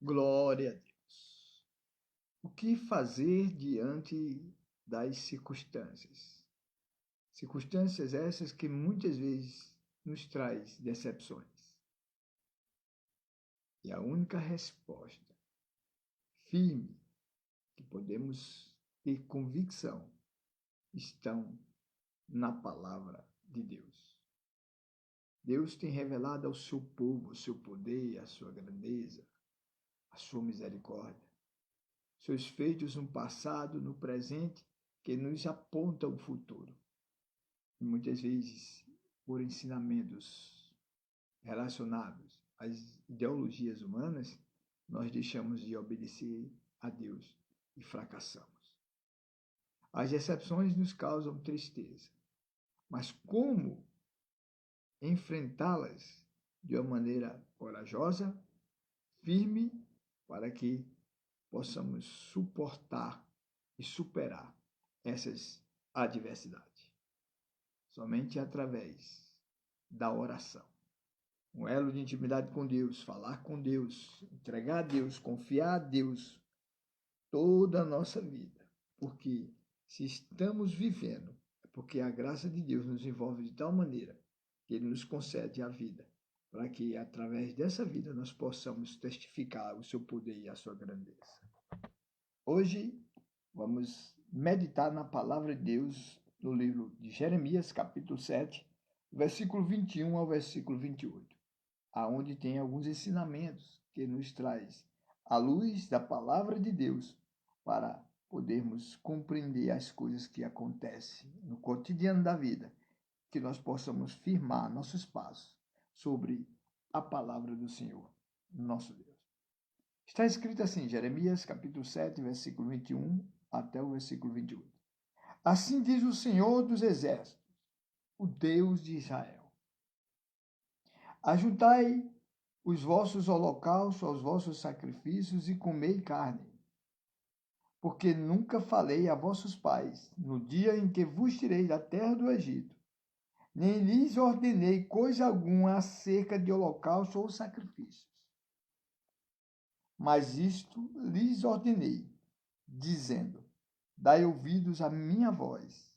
Glória a Deus. O que fazer diante das circunstâncias? Circunstâncias essas que muitas vezes nos traz decepções. E a única resposta firme que podemos ter convicção estão na palavra de Deus. Deus tem revelado ao seu povo o seu poder, a sua grandeza, a sua misericórdia, seus feitos no passado, no presente, que nos apontam o futuro. E muitas vezes, por ensinamentos relacionados às ideologias humanas, nós deixamos de obedecer a Deus e fracassamos. As decepções nos causam tristeza, mas como enfrentá-las de uma maneira corajosa, firme, para que possamos suportar e superar essas adversidades? Somente através da oração. Um elo de intimidade com Deus, falar com Deus, entregar a Deus, confiar a Deus toda a nossa vida. Porque se estamos vivendo, é porque a graça de Deus nos envolve de tal maneira que Ele nos concede a vida, para que através dessa vida nós possamos testificar o seu poder e a sua grandeza. Hoje vamos meditar na palavra de Deus no livro de Jeremias, capítulo 7, versículo 21 ao versículo 28, aonde tem alguns ensinamentos que nos traz à luz da palavra de Deus para podermos compreender as coisas que acontecem no cotidiano da vida, que nós possamos firmar nossos passos sobre a palavra do Senhor, nosso Deus. Está escrito assim, Jeremias capítulo 7, versículo 21 até o versículo 28. Assim diz o Senhor dos Exércitos, o Deus de Israel: ajuntai os vossos holocaustos aos vossos sacrifícios e comei carne. Porque nunca falei a vossos pais, no dia em que vos tirei da terra do Egito, nem lhes ordenei coisa alguma acerca de holocausto ou sacrifícios. Mas isto lhes ordenei, dizendo: dai ouvidos à minha voz,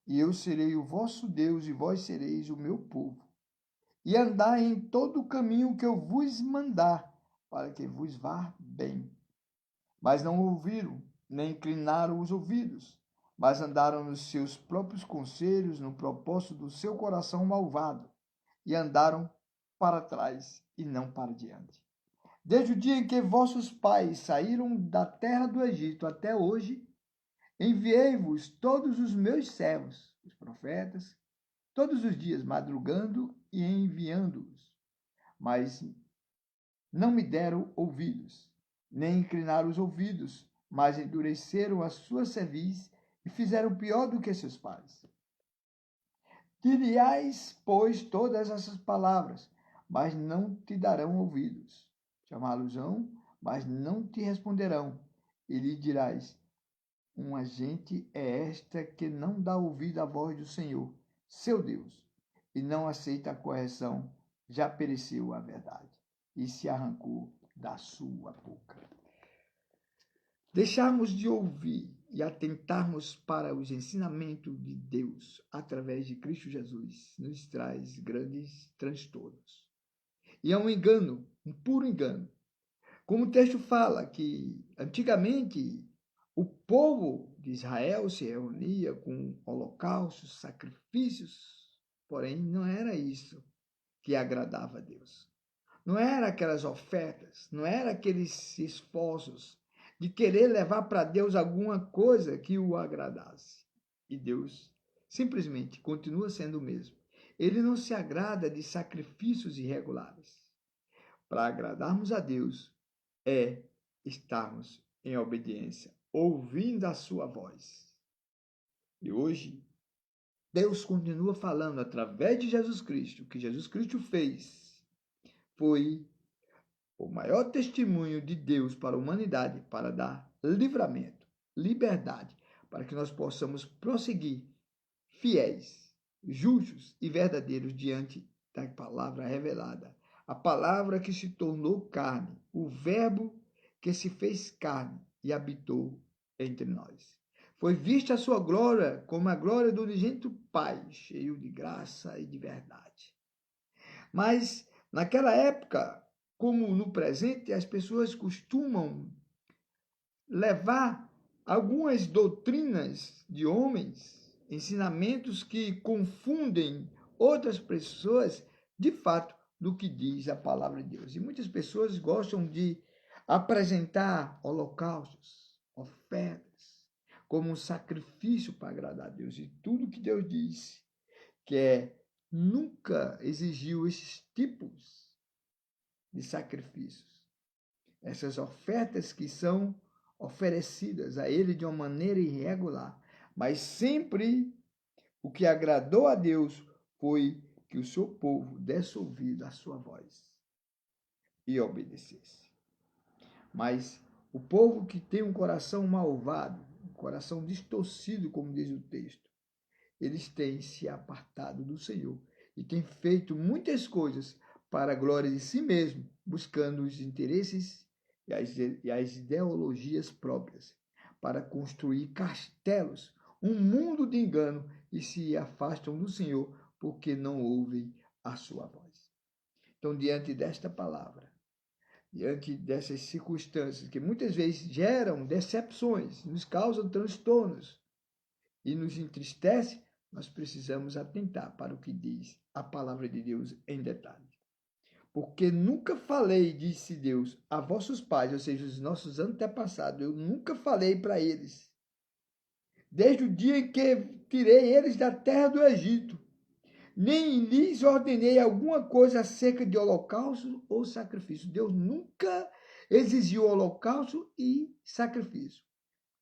e eu serei o vosso Deus, e vós sereis o meu povo. E andai em todo o caminho que eu vos mandar, para que vos vá bem. Mas não ouviram, nem inclinaram os ouvidos, mas andaram nos seus próprios conselhos, no propósito do seu coração malvado, e andaram para trás e não para diante. Desde o dia em que vossos pais saíram da terra do Egito até hoje, enviei-vos todos os meus servos, os profetas, todos os dias madrugando e enviando-os. Mas não me deram ouvidos, nem inclinaram os ouvidos, mas endureceram a sua cerviz e fizeram pior do que seus pais. Diriais, pois, todas essas palavras, mas não te darão ouvidos. Chamá-los-ão, mas não te responderão. E lhe dirás: uma gente é esta que não dá ouvido à voz do Senhor, seu Deus, e não aceita a correção, já pereceu a verdade, e se arrancou da sua boca. Deixarmos de ouvir e atentarmos para os ensinamentos de Deus através de Cristo Jesus nos traz grandes transtornos. E é um engano, um puro engano. Como o texto fala que antigamente o povo de Israel se reunia com holocaustos, sacrifícios, porém não era isso que agradava a Deus. Não era aquelas ofertas, não era aqueles esforços de querer levar para Deus alguma coisa que o agradasse. E Deus simplesmente continua sendo o mesmo. Ele não se agrada de sacrifícios irregulares. Para agradarmos a Deus é estarmos em obediência, ouvindo a sua voz. E hoje, Deus continua falando através de Jesus Cristo. O que Jesus Cristo fez foi o maior testemunho de Deus para a humanidade, para dar livramento, liberdade, para que nós possamos prosseguir fiéis, justos e verdadeiros diante da palavra revelada. A palavra que se tornou carne, o Verbo que se fez carne e habitou entre nós. Foi vista a sua glória como a glória do unigênito Pai, cheio de graça e de verdade. Mas, naquela época, como no presente, as pessoas costumam levar algumas doutrinas de homens, ensinamentos que confundem outras pessoas, de fato, do que diz a palavra de Deus. E muitas pessoas gostam de apresentar holocaustos, ofertas, como um sacrifício para agradar a Deus. E tudo que Deus disse, nunca exigiu esses tipos de sacrifícios. Essas ofertas que são oferecidas a Ele de uma maneira irregular. Mas sempre o que agradou a Deus foi que o seu povo desse ouvido à sua voz e obedecesse. Mas o povo que tem um coração malvado, um coração distorcido, como diz o texto, eles têm se apartado do Senhor e têm feito muitas coisas para a glória de si mesmo, buscando os interesses e as ideologias próprias, para construir castelos, um mundo de engano, e se afastam do Senhor porque não ouvem a sua voz. Então, diante desta palavra, diante dessas circunstâncias que muitas vezes geram decepções, nos causam transtornos e nos entristece, nós precisamos atentar para o que diz a palavra de Deus em detalhe. Porque nunca falei, disse Deus, a vossos pais, ou seja, os nossos antepassados, eu nunca falei para eles, desde o dia em que tirei eles da terra do Egito, nem lhes ordenei alguma coisa acerca de holocausto ou sacrifício. Deus nunca exigiu holocausto e sacrifício.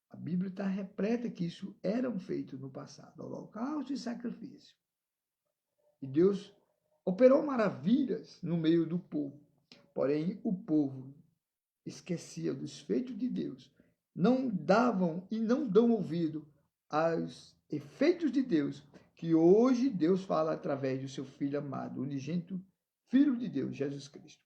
A Bíblia está repleta que isso eram feitos no passado, holocausto e sacrifício. E Deus operou maravilhas no meio do povo. Porém, o povo esquecia dos feitos de Deus. Não davam e não dão ouvido aos efeitos de Deus, que hoje Deus fala através do seu Filho amado, unigênito Filho de Deus, Jesus Cristo.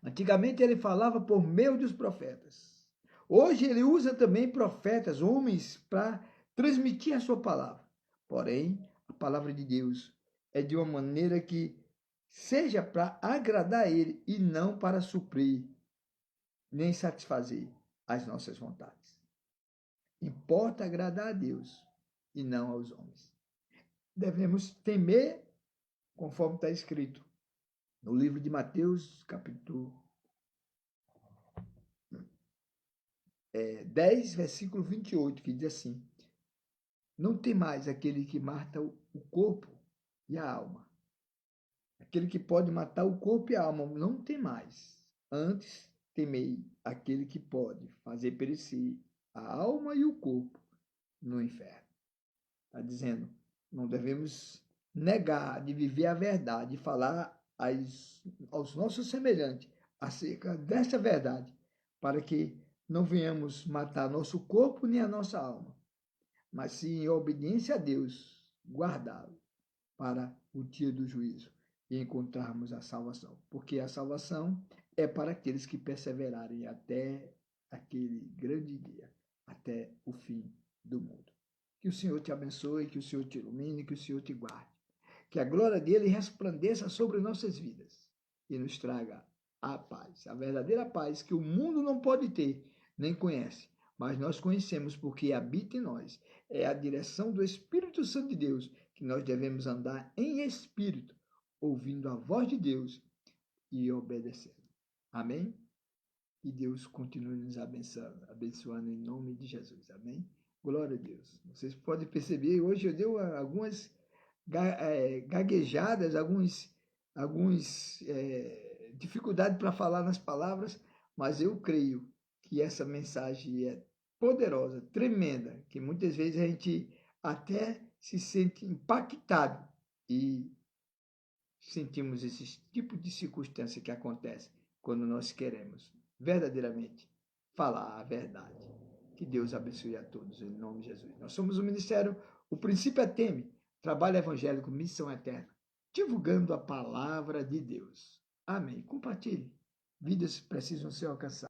Antigamente ele falava por meio dos profetas. Hoje ele usa também profetas, homens, para transmitir a sua palavra. Porém, a palavra de Deus é de uma maneira que seja para agradar a ele e não para suprir nem satisfazer as nossas vontades. Importa agradar a Deus e não aos homens. Devemos temer, conforme está escrito no livro de Mateus, capítulo 10, versículo 28, que diz assim: não temais aquele que mata o corpo e a alma. Aquele que pode matar o corpo e a alma, não temais. Antes, temei aquele que pode fazer perecer a alma e o corpo no inferno. Está dizendo, não devemos negar de viver a verdade e falar aos nossos semelhantes acerca desta verdade, para que não venhamos matar nosso corpo nem a nossa alma, mas sim, em obediência a Deus, guardá-lo para o dia do juízo e encontrarmos a salvação. Porque a salvação é para aqueles que perseverarem até aquele grande dia, até o fim do mundo. Que o Senhor te abençoe, que o Senhor te ilumine, que o Senhor te guarde. Que a glória dele resplandeça sobre nossas vidas e nos traga a paz, a verdadeira paz que o mundo não pode ter, nem conhece, mas nós conhecemos porque habita em nós. É a direção do Espírito Santo de Deus que nós devemos andar em espírito, ouvindo a voz de Deus e obedecendo. Amém? E Deus continue nos abençoando em nome de Jesus. Amém? Glória a Deus. Vocês podem perceber, hoje eu dei algumas gaguejadas, algumas dificuldades para falar nas palavras, mas eu creio que essa mensagem é poderosa, tremenda, que muitas vezes a gente até se sente impactado e sentimos esse tipo de circunstância que acontece quando nós queremos verdadeiramente falar a verdade. Que Deus abençoe a todos, em nome de Jesus. Nós somos o Ministério, o Princípio é Teme, Trabalho Evangélico, Missão Eterna, divulgando a palavra de Deus. Amém. Compartilhe. Vidas precisam ser alcançadas.